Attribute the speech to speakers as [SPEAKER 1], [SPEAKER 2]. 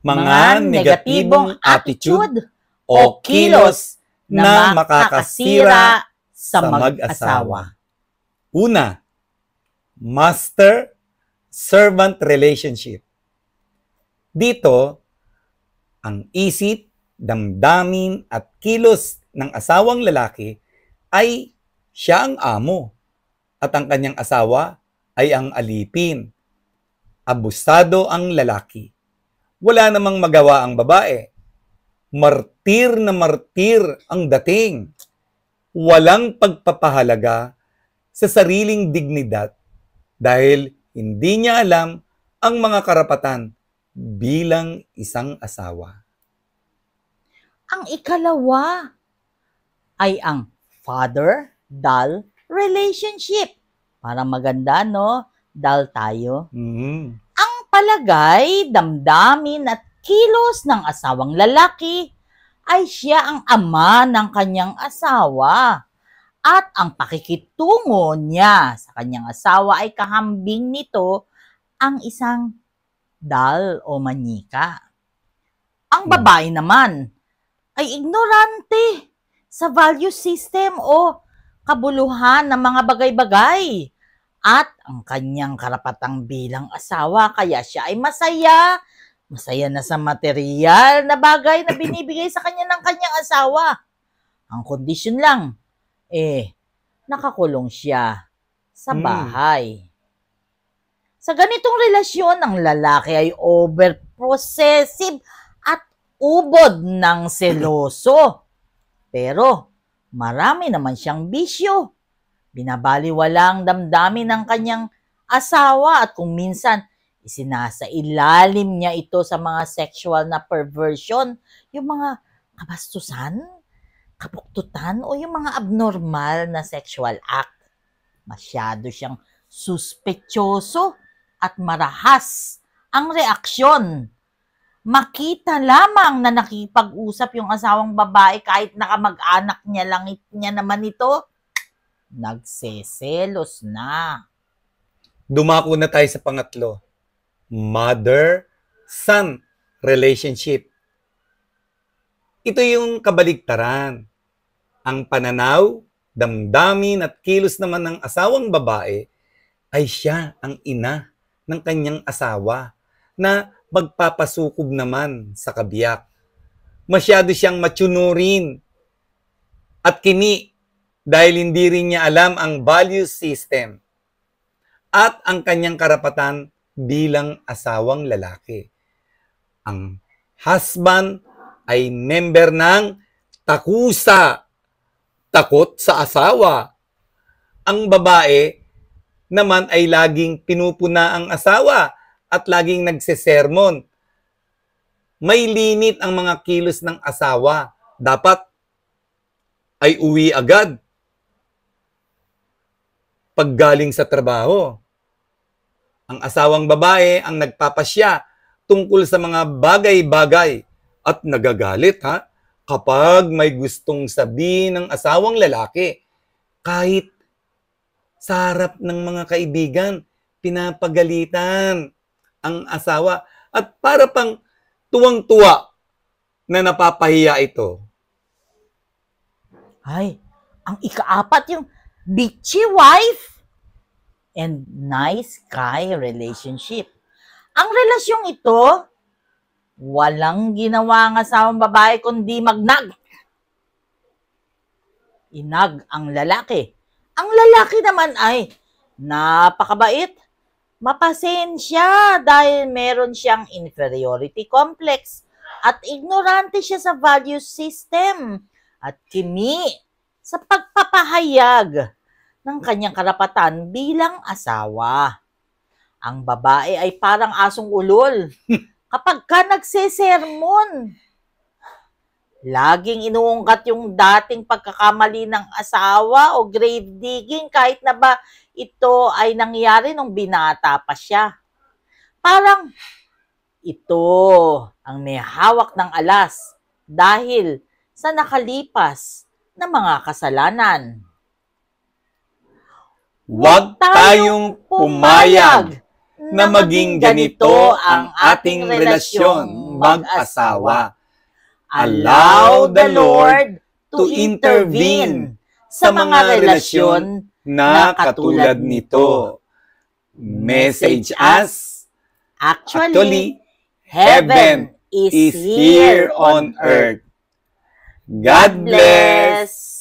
[SPEAKER 1] mga negatibong attitude o kilos na makakasira sa mag-asawa. Una, master-servant relationship. Dito, ang isip, damdamin at kilos ng asawang lalaki ay siya ang amo at ang kanyang asawa ay ang alipin. Abusado ang lalaki. Wala namang magawa ang babae. Martir na martir ang dating. Walang pagpapahalaga sa sariling dignidad dahil hindi niya alam ang mga karapatan bilang isang asawa.
[SPEAKER 2] Ang ikalawa ay ang father-doll relationship. Parang maganda, no? Doll tayo. Ang palagay, damdamin at kilos ng asawang lalaki ay siya ang ama ng kanyang asawa. At ang pakikitungo niya sa kanyang asawa ay kahambing nito ang isang doll o manika. Ang babae naman ay ignorante sa value system o kabuluhan ng mga bagay-bagay at ang kanyang karapatang bilang asawa, kaya siya ay masaya na sa material na bagay na binibigay sa kanya ng kanyang asawa. Ang kondisyon lang, nakakulong siya sa bahay. Sa ganitong relasyon, ang lalaki ay over-possessive at ubod ng seloso. Pero marami naman siyang bisyo. Binabaliwalang damdamin ng kanyang asawa at kung minsan isinasailalim niya ito sa mga sexual na perversion, yung mga kabastusan, kapuktutan o yung mga abnormal na sexual act. Masyado siyang suspetyoso at marahas ang reaksyon. Makita lamang na nakipag-usap yung asawang babae kahit nakamag-anak niya naman ito, nagseselos na.
[SPEAKER 1] Dumako na tayo sa pangatlo. Mother-son relationship. Ito yung kabaligtaran. Ang pananaw, damdamin at kilos naman ng asawang babae ay siya ang ina ng kanyang asawa na magpapasukob naman sa kabiyak. Masyado siyang matsunurin at kini dahil hindi rin niya alam ang value system at ang kanyang karapatan bilang asawang lalaki. Ang husband ay member ng takusa, takot sa asawa. Ang babae naman ay laging pinupuna ang asawa at laging nagsesermon. May limit ang mga kilos ng asawa. Dapat ay uwi agad paggaling sa trabaho. Ang asawang babae ang nagpapasya tungkol sa mga bagay-bagay at nagagalit kapag may gustong sabihin ng asawang lalaki. Kahit sa harap ng mga kaibigan, pinapagalitan ang asawa at para pang tuwang-tuwa na napapahiya ito.
[SPEAKER 2] Ay, ang ikaapat yung bitchy wife and nice guy relationship. Ang relasyong ito, walang ginawa ang asawang babae kundi magnag. Inag ang lalaki. Ang lalaki naman ay napakabait, mapasensya dahil meron siyang inferiority complex at ignorante siya sa value system at kimi sa pagpapahayag ng kanyang karapatan bilang asawa. Ang babae ay parang asong ulol kapag ka nagsesermon. Laging inuungkat yung dating pagkakamali ng asawa o grave digging kahit na ba ito ay nangyari nung binata pa siya. Parang ito ang may hawak ng alas dahil sa nakalipas na mga kasalanan.
[SPEAKER 1] Huwag tayong pumayag na maging ganito ang ating relasyon. mag-asawa. Allow the Lord to intervene sa mga relasyon na katulad nito. Message us, actually, heaven is here on earth. God bless!